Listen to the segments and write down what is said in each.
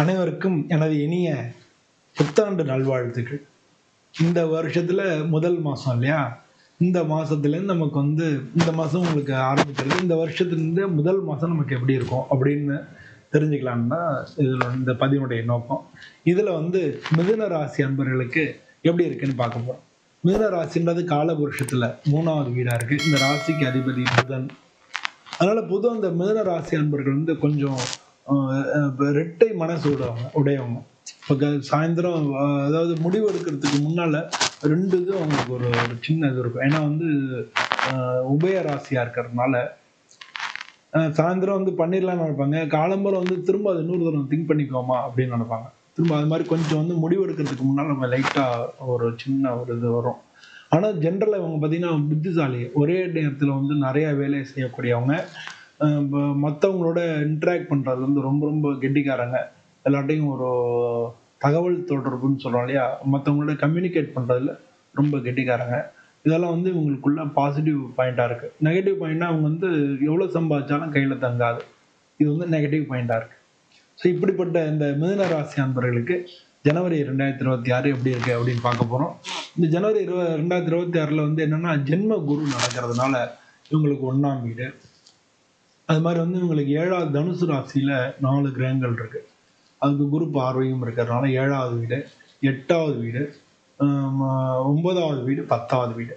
அனைவருக்கும் எனது இனிய புத்தாண்டு நல்வாழ்த்துக்கள். இந்த வருஷத்துல முதல் மாசம் இல்லையா? இந்த மாசத்துலேருந்து நமக்கு இந்த மாசம் உங்களுக்கு ஆரம்பிக்கிறது. இந்த வருஷத்துலேருந்து முதல் மாசம் நமக்கு எப்படி இருக்கும் அப்படின்னு தெரிஞ்சுக்கலான்னு தான் இதில் இந்த பதிவினுடைய நோக்கம். இதில் மிதுன ராசி அன்பர்களுக்கு எப்படி இருக்குன்னு பார்க்க போறோம். மிதுன ராசின்றது காலபுருஷத்துல 3வது வீடா இருக்கு. இந்த ராசிக்கு அதிபதி புதன். அதனால பொதுவாக இந்த மிதுன ராசி அன்பர்கள் கொஞ்சம் ரெட்டை மனசு உடையவங்க. இப்போ சாயந்தரம் அதாவது முடிவு எடுக்கிறதுக்கு முன்னால 2 இது அவங்களுக்கு ஒரு சின்ன இது இருக்கும். ஏன்னா உபய ராசியா இருக்கிறதுனால சாயந்தரம் பண்ணிடலாம்னு நினைப்பாங்க. காலம்பரம் திரும்ப அது இன்னொரு தடவை திங்க் பண்ணிக்கோமா அப்படின்னு நினைப்பாங்க. திரும்ப அது மாதிரி கொஞ்சம் முடிவு எடுக்கிறதுக்கு முன்னால் நம்ம லைட்டாக ஒரு சின்ன ஒரு இது வரும். ஆனால் ஜென்ரலாக இவங்க பார்த்தீங்கன்னா புத்திசாலி. ஒரே நேரத்தில் நிறைய வேலையை செய்யக்கூடியவங்க. மற்றவங்களோட இன்ட்ராக்ட் பண்ணுறது ரொம்ப ரொம்ப கெட்டிக்காரங்க. எல்லாட்டையும் ஒரு தகவல் தொடர்புன்னு சொல்கிறோம் இல்லையா, மற்றவங்களோட கம்யூனிகேட் பண்ணுறதுல ரொம்ப கெட்டிக்காரங்க. இதெல்லாம் இவங்களுக்குள்ள பாசிட்டிவ் பாயிண்டாக இருக்குது. நெகட்டிவ் பாயிண்ட்னா அவங்க எவ்வளோ சம்பாதிச்சாலும் கையில் தங்காது. இது நெகட்டிவ் பாயிண்டாக இருக்குது. ஸோ இப்படிப்பட்ட இந்த மிதுன ராசி அன்பர்களுக்கு ஜனவரி 2026 எப்படி இருக்குது அப்படின்னு பார்க்க போகிறோம். இந்த ஜனவரி 2026 என்னென்னா ஜென்ம குரு நடக்கிறதுனால இவங்களுக்கு 1ஆம் வீடு. அது மாதிரி இவங்களுக்கு 7வது தனுசு ராசியில் 4 கிரகங்கள் இருக்குது. அதுக்கு குரு பார்வையும் இருக்கிறதுனால 7வது வீடு, 8வது வீடு, 9வது வீடு, 10வது வீடு,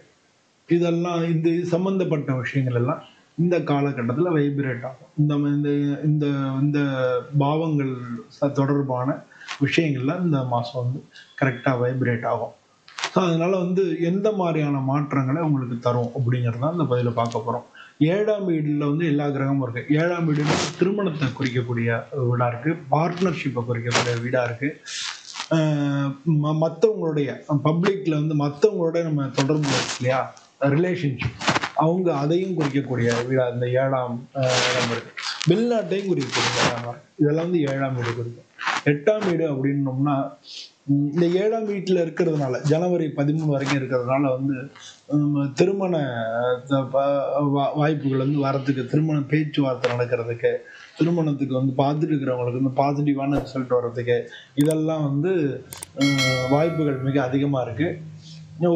இதெல்லாம் இது சம்பந்தப்பட்ட விஷயங்கள் எல்லாம் இந்த காலகட்டத்தில் வைப்ரேட் ஆகும். இந்த இந்த இந்த பாவங்கள் தொடர்பான விஷயங்கள்லாம் இந்த மாதம் கரெக்டாக வைப்ரேட் ஆகும். ஸோ அதனால எந்த மாதிரியான மாற்றங்களை உங்களுக்கு தரும் அப்படிங்கிறது தான் இந்த பதில பார்க்க போகிறோம். 7ஆம் வீடுல எல்லா கிரகமும் இருக்கு. 7ஆம் வீடுல திருமணத்தை குறிக்கக்கூடிய வீடா இருக்கு, பார்ட்னர்ஷிப்பை குறிக்கக்கூடிய வீடா இருக்கு. மற்றவங்களுடைய பப்ளிக்ல மற்றவங்களோட நம்ம தொடர்பு இருக்கு இல்லையா, ரிலேஷன்ஷிப், அவங்க அதையும் குறிக்கக்கூடிய வீடா இந்த 7ஆம் இடம் இருக்கு. வெளிநாட்டையும் குறிக்கக்கூடிய இடம். இதெல்லாம் 7ஆம் வீடு குறிக்கும். 8ஆம் வீடு அப்படின்னோம்னா இந்த 7ஆம் வீட்டில் இருக்கிறதுனால ஜனவரி 13 வரைக்கும் இருக்கிறதுனால திருமண வாய்ப்புகள் வரத்துக்கு, திருமண பேச்சுவார்த்தை நடக்கிறதுக்கு, திருமணத்துக்கு பார்த்துட்டு இருக்கிறவங்களுக்கு பாசிட்டிவான ரிசல்ட் வர்றதுக்கு இதெல்லாம் வாய்ப்புகள் மிக அதிகமாக இருக்குது.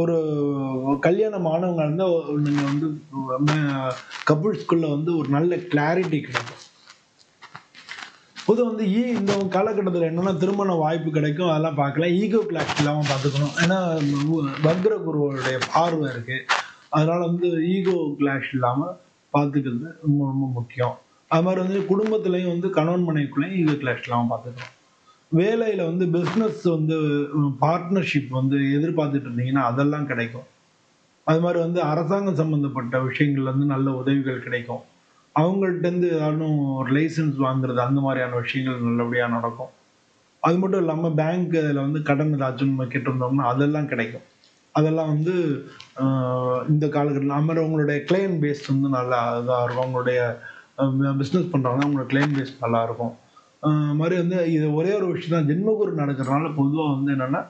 ஒரு கல்யாணம் ஆனவங்க இருந்தால் நீங்கள் கப்புள்ஸ்குள்ள ஒரு நல்ல கிளாரிட்டி கிடைக்கும். பொதுவாக இந்த காலகட்டத்தில் என்னென்னா திருமண வாய்ப்பு கிடைக்கும், அதெல்லாம் பார்க்கலாம். ஈகோ கிளாஷ் இல்லாமல் பார்த்துக்கணும். ஏன்னா வக்ர குருவோடைய பார்வை இருக்குது. அதனால் ஈகோ கிளாஷ் இல்லாமல் பார்த்துக்கிறது ரொம்ப ரொம்ப முக்கியம். அது மாதிரி குடும்பத்துலேயும் கணவன் மனைவிக்குள்ளேயும் ஈகோ கிளாஷ் இல்லாமல் பார்த்துக்கணும். வேலையில் பிஸ்னஸ் பார்ட்னர்ஷிப் எதிர்பார்த்துட்டு இருந்தீங்கன்னா அதெல்லாம் கிடைக்கும். அது மாதிரி அரசாங்கம் சம்மந்தப்பட்ட விஷயங்கள் நல்ல உதவிகள் கிடைக்கும். அவங்கள்ட்டேருந்து யாரும் ஒரு லைசன்ஸ் வாங்குறது அந்த மாதிரியான விஷயங்கள் நல்லபடியாக நடக்கும். அது மட்டும் இல்லாமல் பேங்க் அதில் கடன் ஏதாச்சும் நம்ம கேட்டிருந்தோம்னா அதெல்லாம் கிடைக்கும். அதெல்லாம் இந்த காலகட்டத்தில் அது மாதிரி உங்களுடைய கிளையன்ட் பேஸ் நல்லா இதாக இருக்கும். அவங்களுடைய பிஸ்னஸ் பண்ணுறாங்க, அவங்களோட கிளையன்ட் பேஸ் நல்லாயிருக்கும். மாதிரி இது ஒரே ஒரு விஷயம் தான், ஜென்மகுரு நடக்கிறதுனால பொதுவாக என்னென்னா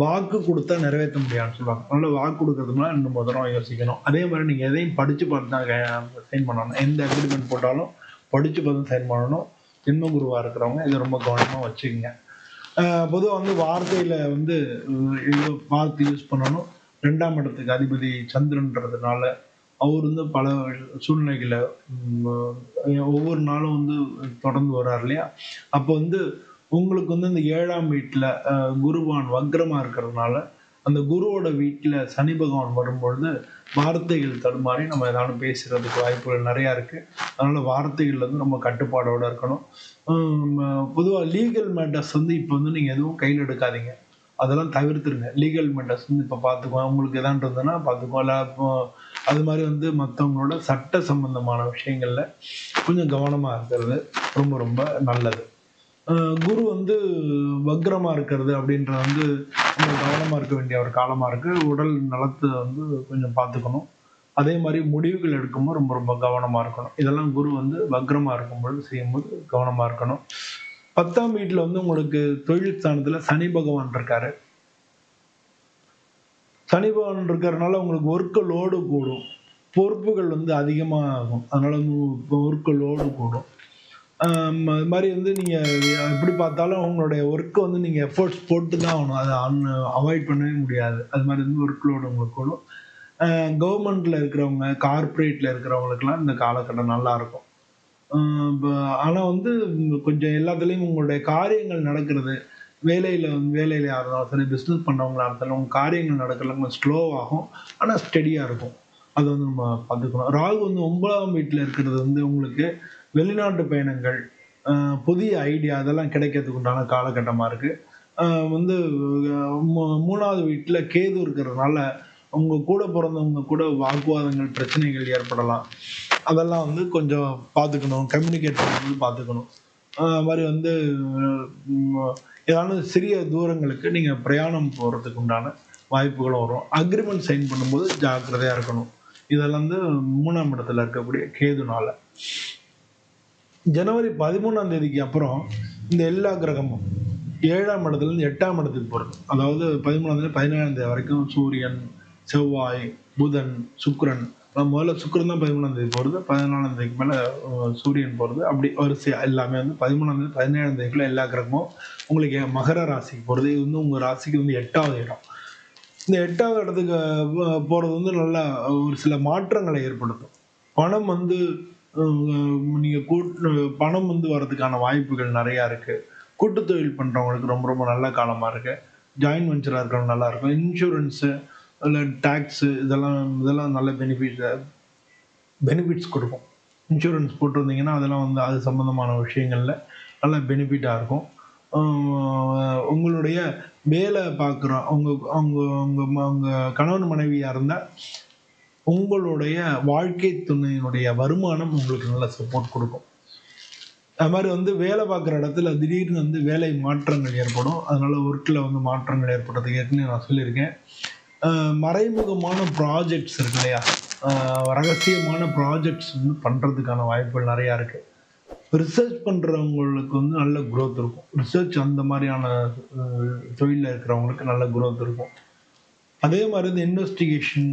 வாக்கு கொடுத்தா நிறைவேற்ற முடியாதுன்னு சொல்லுவாங்க. அதனால் வாக்கு கொடுக்கறதுனால 2 தடவை யோசிக்கணும். அதே மாதிரி நீங்கள் எதையும் படித்து பார்த்து தான் சைன் பண்ணணும். எந்த அக்ரிமெண்ட் போட்டாலும் படித்து பார்த்து சைன் பண்ணணும். ஜென்மகுருவாக இருக்கிறவங்க இதை ரொம்ப கவனமாக வச்சுக்கோங்க. பொதுவாக வார்த்தையில் வார்த்தை யூஸ் பண்ணணும். 2ஆம் இடத்துக்கு அதிபதி சந்திரன்றதுனால அவர் பல சூழ்நிலைகளை ஒவ்வொரு நாளும் தொடர்ந்து வர்றார் இல்லையா. அப்போ உங்களுக்கு இந்த 7ஆம் வீட்டில் குருவான் வக்ரமாக இருக்கிறதுனால அந்த குருவோட வீட்டில் சனி பகவான் வரும்பொழுது வார்த்தைகள் தடுமாறி நம்ம ஏதாவது பேசுகிறதுக்கு வாய்ப்புகள் நிறையா இருக்குது. அதனால் வார்த்தைகள் ரொம்ப கட்டுப்பாடோடு இருக்கணும். பொதுவாக லீகல் மேட்டர்ஸ் இப்போ நீங்கள் எதுவும் கையில் எடுக்காதீங்க, அதெல்லாம் தவிர்த்துருங்க. லீகல் மேட்டர்ஸ் இப்போ பார்த்துக்குவோம், உங்களுக்கு எதான்னு இருந்ததுன்னா பார்த்துக்குவோம். இல்லை இப்போ அது மாதிரி மற்றவங்களோட சட்ட சம்பந்தமான விஷயங்களில் கொஞ்சம் கவனமாக இருக்கிறது ரொம்ப ரொம்ப நல்லது. குரு வக்ரமா இருக்கிறது அப்படின்றது கொஞ்சம் கவனமா இருக்க வேண்டிய ஒரு காலமா இருக்கு. உடல் நலத்தை கொஞ்சம் பார்த்துக்கணும். அதே மாதிரி முடிவுகள் எடுக்கும்போது ரொம்ப ரொம்ப கவனமா இருக்கணும். இதெல்லாம் குரு வக்ரமா இருக்கும்பொழுது செய்யும்போது கவனமா இருக்கணும். 10ஆம் வீட்டில் உங்களுக்கு தொழில் ஸ்தானத்துல சனி பகவான் இருக்காரு. சனி பகவான் இருக்கிறதுனால உங்களுக்கு ஒர்க்கு லோடு கூடும், பொறுப்புகள் அதிகமாக ஆகும். அதனால ஒர்க்கு லோடு கூடும். அது மாதிரி வந்து நீங்கள் எப்படி பார்த்தாலும் உங்களுடைய ஒர்க்கை வந்து நீங்கள் எஃபோர்ட்ஸ் போட்டு தான் ஆகணும். அதை அவாய்ட் பண்ணவே முடியாது. அது மாதிரி வந்து ஒர்க் லோடு உங்களுக்கு கூடும். கவர்மெண்ட்டில் இருக்கிறவங்க, கார்ப்பரேட்டில் இருக்கிறவங்களுக்கெல்லாம் இந்த காலகட்டம் நல்லாயிருக்கும். இப்போ ஆனால் வந்து கொஞ்சம் எல்லாத்துலேயும் உங்களுடைய காரியங்கள் நடக்கிறது, வேலையில் யாரா இருந்தாலும் சரி, பிஸ்னஸ் பண்ணுறவங்களா இருந்தாலும் உங்கள் காரியங்கள் நடக்கிறதுல கொஞ்சம் ஸ்லோவாகும். ஆனால் ஸ்டெடியாக இருக்கும். அது வந்து நம்ம பார்த்துக்கணும். ராகு வந்து 9ஆம் வீட்டில் இருக்கிறது வந்து உங்களுக்கு வெளிநாட்டு பயணங்கள், புதிய ஐடியா அதெல்லாம் கிடைக்கிறதுக்கு உண்டான காலகட்டமாக இருக்குது. வந்து 3வது வீட்டில் கேது இருக்கிறதுனால உங்க கூட பிறந்தவங்க கூட வாக்குவாதங்கள், பிரச்சனைகள் ஏற்படலாம். அதெல்லாம் வந்து கொஞ்சம் பார்த்துக்கணும். கம்யூனிகேட் பண்ணும்போது பார்த்துக்கணும். அது மாதிரி வந்து ஏதாவது சிறிய தூரங்களுக்கு நீங்க பிரயாணம் போறதுக்கு உண்டான வாய்ப்புகளும் வரும். அக்ரிமெண்ட் சைன் பண்ணும்போது ஜாக்கிரதையா இருக்கணும். இதெல்லாம் வந்து 3ஆம் இடத்துல இருக்கக்கூடிய கேதுனால. ஜனவரி 13ஆம் தேதிக்கு அப்புறம் இந்த எல்லா கிரகமும் 7ஆம் இடத்துலேருந்து 8ஆம் இடத்துக்கு போகிறது. அதாவது 13ஆம் தேதி 17ஆம் தேதி வரைக்கும் சூரியன், செவ்வாய், புதன், சுக்கிரன். முதல்ல சுக்கிரன் தான் 13ஆம் தேதி போகிறது. 14ஆம் தேதிக்கு மேலே சூரியன் போகிறது. அப்படி வரிசையாக எல்லாமே வந்து 13ஆம் தேதி 17ஆம் தேதிக்குள்ள எல்லா கிரகமும் உங்களுக்கு மகர ராசிக்கு போகிறது. இது வந்து உங்கள் ராசிக்கு வந்து 8வது இடம். இந்த 8வது இடத்துக்கு போகிறது வந்து நல்லா ஒரு சில மாற்றங்களை ஏற்படுத்தும். பணம் வந்து நீங்கள் பணம் வந்து வர்றதுக்கான வாய்ப்புகள் நிறையா இருக்குது. கூட்டு தொழில் பண்ணுறவங்களுக்கு ரொம்ப ரொம்ப நல்ல காலமாக இருக்குது. ஜாயின்ட் வெஞ்சராக இருக்கிறவங்க நல்லா இருக்கும். இன்சூரன்ஸு இல்லை டேக்ஸு இதெல்லாம் நல்ல பெனிஃபிட்ஸ் கொடுக்கும். இன்சூரன்ஸ் போட்டிருந்தீங்கன்னா அதெல்லாம் வந்து அது சம்மந்தமான விஷயங்களில் நல்ல பெனிஃபிட்டாக இருக்கும். உங்களுடைய வேலை பார்க்குற அவங்க அவங்க அவங்க அவங்க கணவன் மனைவியாக இருந்தால் உங்களுடைய வாழ்க்கை துணையினுடைய வருமானம் உங்களுக்கு நல்ல சப்போர்ட் கொடுக்கும். அது மாதிரி வந்து வேலை பார்க்குற இடத்துல திடீர்னு வந்து வேலை மாற்றங்கள் ஏற்படும். அதனால ஒர்க்கில் வந்து மாற்றங்கள் ஏற்படுறதுக்கு ஏற்கனவே நான் சொல்லியிருக்கேன். மறைமுகமான ப்ராஜெக்ட்ஸ் இருக்கு இல்லையா, ரகசியமான ப்ராஜெக்ட்ஸ் வந்து பண்ணுறதுக்கான வாய்ப்புகள் நிறையா இருக்குது. ரிசர்ச் பண்ணுறவங்களுக்கு வந்து நல்ல க்ரோத் இருக்கும். ரிசர்ச் அந்த மாதிரியான தொழிலில் இருக்கிறவங்களுக்கு நல்ல க்ரோத் இருக்கும். அதே மாதிரி இந்த இன்வெஸ்டிகேஷன்,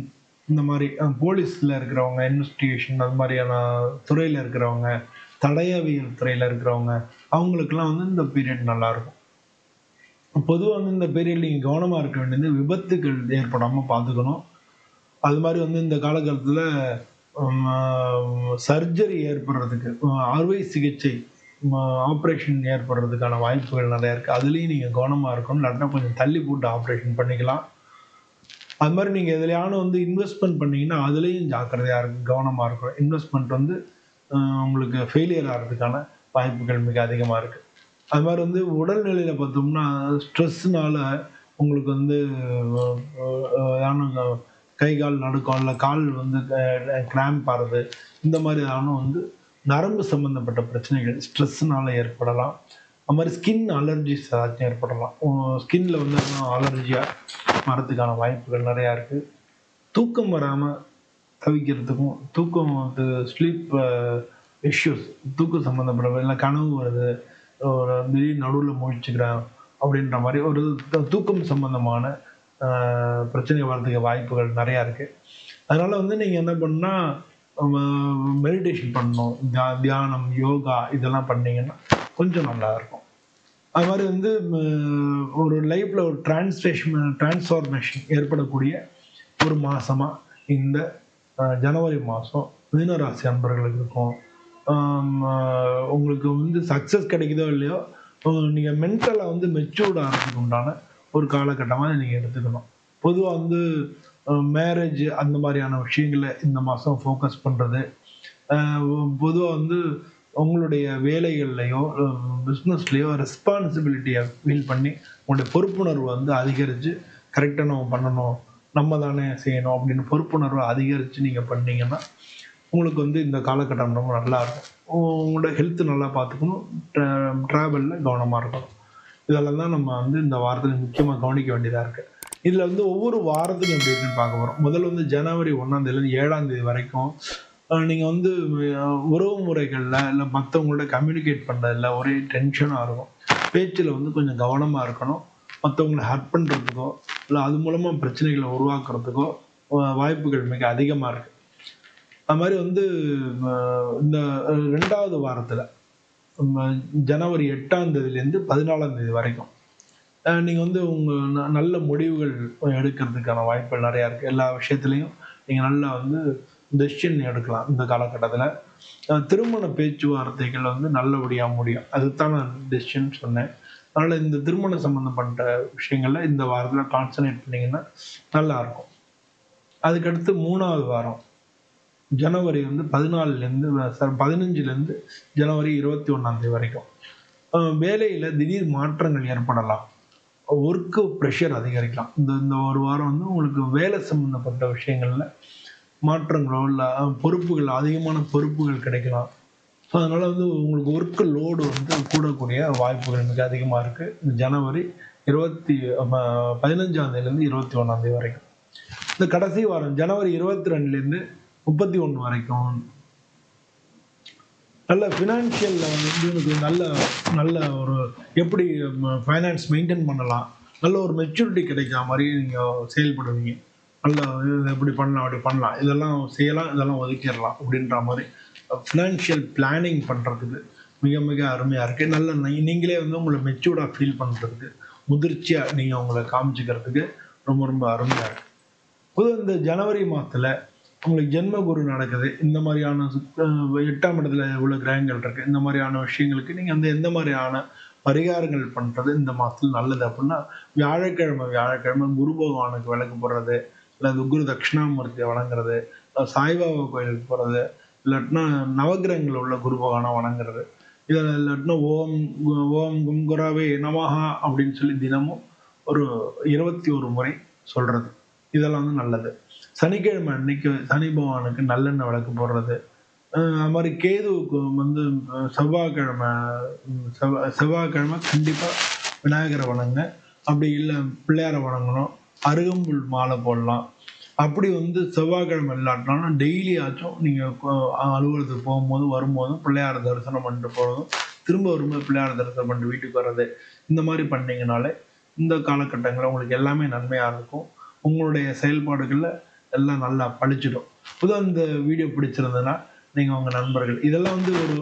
இந்த மாதிரி போலீஸில் இருக்கிறவங்க, இன்வெஸ்டிகேஷன் அது மாதிரியான துறையில் இருக்கிறவங்க, தடயவியல் துறையில் இருக்கிறவங்க, அவங்களுக்கெல்லாம் வந்து இந்த பீரியட் நல்லாயிருக்கும். பொதுவாக வந்து இந்த பீரியட் நீங்கள் கவனமாக இருக்க வேண்டியது விபத்துகள் ஏற்படாமல் பார்த்துக்கணும். அது மாதிரி வந்து இந்த காலகட்டத்தில் சர்ஜரி ஏற்படுறதுக்கு, அறுவை சிகிச்சை, ஆப்ரேஷன் ஏற்படுறதுக்கான வாய்ப்புகள் நிறையா இருக்குது. அதுலேயும் நீங்கள் கவனமாக இருக்கணும். இல்லாட்டினா கொஞ்சம் தள்ளி போட்டு ஆப்ரேஷன் பண்ணிக்கலாம். அது மாதிரி நீங்கள் எதுலையானு வந்து இன்வெஸ்ட்மெண்ட் பண்ணிங்கன்னா அதுலேயும் ஜாக்கிரதையாக இருக்கும், கவனமாக இருக்கணும். இன்வெஸ்ட்மெண்ட் வந்து உங்களுக்கு ஃபெயிலியர் ஆகிறதுக்கான வாய்ப்புகள் மிக அதிகமாக இருக்குது. அது மாதிரி வந்து உடல்நிலையில் பார்த்தோம்னா ஸ்ட்ரெஸ்ஸுனால உங்களுக்கு வந்து கை கால் நடுக்கம், இல்லை கால் வந்து கிராம்ப் ஆகிறது, இந்த மாதிரி வந்து நரம்பு சம்மந்தப்பட்ட பிரச்சனைகள் ஸ்ட்ரெஸ்ஸுனால ஏற்படலாம். அது மாதிரி ஸ்கின் அலர்ஜிஸ் ஏதாச்சும் ஏற்படலாம். ஸ்கின்ல வந்து அலர்ஜியாக வரதுக்கான வாய்ப்புகள் நிறையா இருக்குது. தூக்கம் வராமல் தவிக்கிறதுக்கும், தூக்கம் வந்து ஸ்லீப் இஷ்யூஸ், தூக்கம் சம்மந்தப்பட்ட இல்லை கனவு வருது, ஒரு திடீர் நடுவில் முழிச்சுக்கிறேன் அப்படின்ற மாதிரி ஒரு தூக்கம் சம்பந்தமான பிரச்சனை வர்றதுக்கு வாய்ப்புகள் நிறையா இருக்குது. அதனால் வந்து நீங்கள் என்ன பண்ணால் மெடிடேஷன் பண்ணணும், தியானம், யோகா இதெல்லாம் பண்ணிங்கன்னா கொஞ்சம் நல்லாயிருக்கும். அது மாதிரி வந்து ஒரு லைஃப்பில் ஒரு டிரான்ஸ்ஃபார்மேஷன் ஏற்படக்கூடிய ஒரு மாதமாக இந்த ஜனவரி மாதம் மீனராசி அன்பர்களுக்கு இருக்கும். உங்களுக்கு வந்து சக்ஸஸ் கிடைக்குதோ இல்லையோ, நீங்கள் மென்டலாக வந்து மெச்சூர்ட் ஆகிறதுக்கு உண்டான ஒரு காலகட்டமாக நீங்கள் எடுத்துக்கணும். பொதுவாக வந்து மேரேஜ் அந்த மாதிரியான விஷயங்களை இந்த மாதம் ஃபோக்கஸ் பண்ணுறது, பொதுவாக வந்து உங்களுடைய வேலைகள்லையோ பிஸ்னஸ்லேயோ ரெஸ்பான்சிபிலிட்டியை ஃபீல் பண்ணி உங்களுடைய பொறுப்புணர்வு வந்து அதிகரித்து கரெக்டாக நம்ம பண்ணணும், நம்ம தானே செய்யணும் அப்படின்னு பொறுப்புணர்வை அதிகரித்து நீங்கள் பண்ணீங்கன்னா உங்களுக்கு வந்து இந்த காலகட்டம் ரொம்ப நல்லாயிருக்கும். உங்களோட ஹெல்த்து நல்லா பார்த்துக்கணும், ட்ராவலில் கவனமாக இருக்கணும். இதெல்லாம் தான் நம்ம வந்து இந்த வாரத்தில் முக்கியமாக கவனிக்க வேண்டியதாக இருக்குது. இதில் வந்து ஒவ்வொரு வாரத்துக்கும் எப்படி இருக்குன்னு பார்க்க போகிறோம். முதல்ல வந்து ஜனவரி 1ஆம் தேதியிலேருந்து 7ஆம் தேதி வரைக்கும் நீங்கள் வந்து உறவு முறைகளில் இல்லை மற்றவங்களோட கம்யூனிகேட் பண்ணுறதில்ல ஒரே டென்ஷனாக இருக்கும். பேச்சில் வந்து கொஞ்சம் கவனமாக இருக்கணும். மற்றவங்களை ஹர்ட் பண்ணுறதுக்கோ இல்லை அது மூலமாக பிரச்சனைகளை உருவாக்குறதுக்கோ வாய்ப்புகள் மிக அதிகமாக இருக்குது. அது மாதிரி வந்து இந்த 2வது வாரத்தில் ஜனவரி 8ஆம் தேதியிலேருந்து 14ஆம் தேதி வரைக்கும் நீங்கள் வந்து உங்கள் நல்ல முடிவுகள் எடுக்கிறதுக்கான வாய்ப்புகள் நிறையா இருக்குது. எல்லா விஷயத்துலையும் நீங்கள் நல்லா வந்து டெசிஷன் எடுக்கலாம் இந்த காலகட்டத்தில். திருமண பேச்சுவார்த்தைகள் வந்து நல்லபடியாக முடியும். அதுதான் நான் டெசிஷன் சொன்னேன். அதனால் இந்த திருமணம் சம்மந்தப்பட்ட விஷயங்களில் இந்த வாரத்தில் கான்சன்ட்ரேட் பண்ணிங்கன்னா நல்லாயிருக்கும். அதுக்கடுத்து 3வது வாரம் ஜனவரி வந்து 15லேருந்து ஜனவரி 21ஆம் தேதி வரைக்கும் வேலையில் திடீர் மாற்றங்கள் ஏற்படலாம். ஒர்க்கு ப்ரெஷர் அதிகரிக்கலாம். இந்த ஒரு வாரம் வந்து உங்களுக்கு வேலை சம்மந்தப்பட்ட விஷயங்களில் மாற்றங்களோ இல்லை பொறுப்புகள் அதிகமான பொறுப்புகள் கிடைக்கலாம். ஸோ அதனால் வந்து உங்களுக்கு ஒர்க்கு லோடு வந்து கூடக்கூடிய வாய்ப்புகள் மிக அதிகமாக இருக்குது இந்த ஜனவரி 15ஆம் தேதியிலேருந்து 21ஆம் தேதி வரைக்கும். இந்த கடைசி வாரம் ஜனவரி 22லேருந்து 31 வரைக்கும் நல்ல ஃபினான்ஷியலில் வந்து எனக்கு நல்ல ஒரு எப்படி ஃபைனான்ஸ் மெயின்டைன் பண்ணலாம், நல்ல ஒரு மெச்சூரிட்டி கிடைக்கிற மாதிரி நீங்கள் செயல்படுவீங்க. நல்லா எப்படி பண்ணலாம் அப்படி பண்ணலாம், இதெல்லாம் செய்யலாம் இதெல்லாம் ஒதுக்கிடலாம் அப்படின்ற மாதிரி ஃபினான்ஷியல் பிளானிங் பண்ணுறதுக்கு மிக மிக அருமையாக இருக்குது. நல்ல நீங்களே வந்து உங்களை மெச்சூர்டாக ஃபீல் பண்ணுறதுக்கு முதிர்ச்சியாக நீங்கள் உங்களை காமிச்சிக்கிறதுக்கு ரொம்ப ரொம்ப அருமையாக இருக்குது. பொதுவாக இந்த ஜனவரி மாதத்தில் உங்களுக்கு ஜென்ம குரு நடக்குது. இந்த மாதிரியான 8ஆம் இடத்துல உள்ள கிரகங்கள் இருக்குது. இந்த மாதிரியான விஷயங்களுக்கு நீங்கள் வந்து எந்த மாதிரியான பரிகாரங்கள் பண்ணுறது இந்த மாதத்தில் நல்லது அப்படின்னா, வியாழக்கிழமை குரு பகவானுக்கு விளக்கு போடுறது, இல்லை குரு தட்சிணாமூர்த்தியை வணங்குறது, சாய்பாபா கோயிலுக்கு போகிறது, இல்லாட்டினா நவகிரகங்கள் உள்ள குரு பகவானை வணங்குறது, இதில் இல்லாட்டினா ஓம் ஓம் கும் குரவே நமஹா அப்படின்னு சொல்லி தினமும் ஒரு 21 முறை சொல்கிறது, இதெல்லாம் வந்து நல்லது. சனிக்கிழமை அன்னைக்கு சனி பகவானுக்கு நல்லெண்ணெய் விளக்கு போடுறது, அது மாதிரி கேதுவுக்கு வந்து செவ்வாய்க்கிழமை கண்டிப்பாக விநாயகரை வணங்க, அப்படி இல்லை பிள்ளையாரை வணங்கணும், அருகம்புல் மாலை போடலாம். அப்படி வந்து செவ்வாய்க்கிழமை இல்லாட்டினாலும் டெய்லி ஆச்சும் நீங்கள் அலுவலகத்துக்கு போகும்போது வரும்போதும் பிள்ளையாரை தரிசனம் பண்ணிட்டு போகிறதும், திரும்ப வரும்போது பிள்ளையாரை தரிசனம் பண்ணிட்டு வீட்டுக்கு வர்றது, இந்த மாதிரி பண்ணிங்கனாலே இந்த காலகட்டங்களில் உங்களுக்கு எல்லாமே நன்மையாக இருக்கும். உங்களுடைய செயல்பாடுகளில் எல்லாம் நல்லா பழிச்சிடும். பொதுவாக இந்த வீடியோ பிடிச்சிருந்ததுன்னா நீங்கள் உங்கள் நண்பர்கள் இதெல்லாம் வந்து ஒரு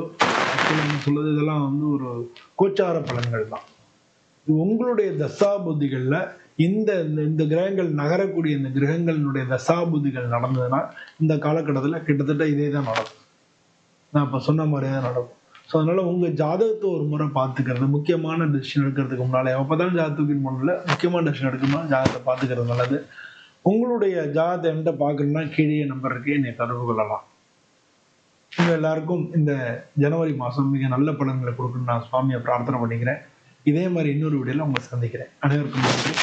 சொல்லுது, இதெல்லாம் வந்து ஒரு கோச்சார பலன்கள் தான். உங்களுடைய தசாபுத்திகளில் இந்த இந்த கிரகங்கள் நகரக்கூடிய இந்த கிரகங்களினுடைய தசாபுத்திகள் நடந்ததுன்னா இந்த காலகட்டத்தில் கிட்டத்தட்ட இதே தான் நடக்கும். நான் இப்போ சொன்ன மாதிரியே தான் நடக்கும். ஸோ அதனால் உங்கள் ஜாதகத்தை ஒரு முறை பார்த்துக்கிறது, முக்கியமான டெசிஷன் எடுக்கிறதுக்கு முன்னால் எப்போ தான் ஜாதகத்துக்கு முன்னால் முக்கியமான டெசிஷன் எடுக்கணும்னா ஜாதகத்தை பார்த்துக்கிறது நல்லது. உங்களுடைய ஜாதகத்தை என்கிட்ட பார்க்கணுன்னா கீழே நம்பர் இருக்கு, என்னை தொடர்பு கொள்ளலாம். உங்கள் எல்லாருக்கும் இந்த ஜனவரி மாதம் மிக நல்ல பலன்களை கொடுக்கணும்னு நான் சுவாமியை பிரார்த்தனை பண்ணிக்கிறேன். இதே மாதிரி இன்னொரு வீடியோவில் உங்களை சந்திக்கிறேன். அனைவருக்கும் நன்றி.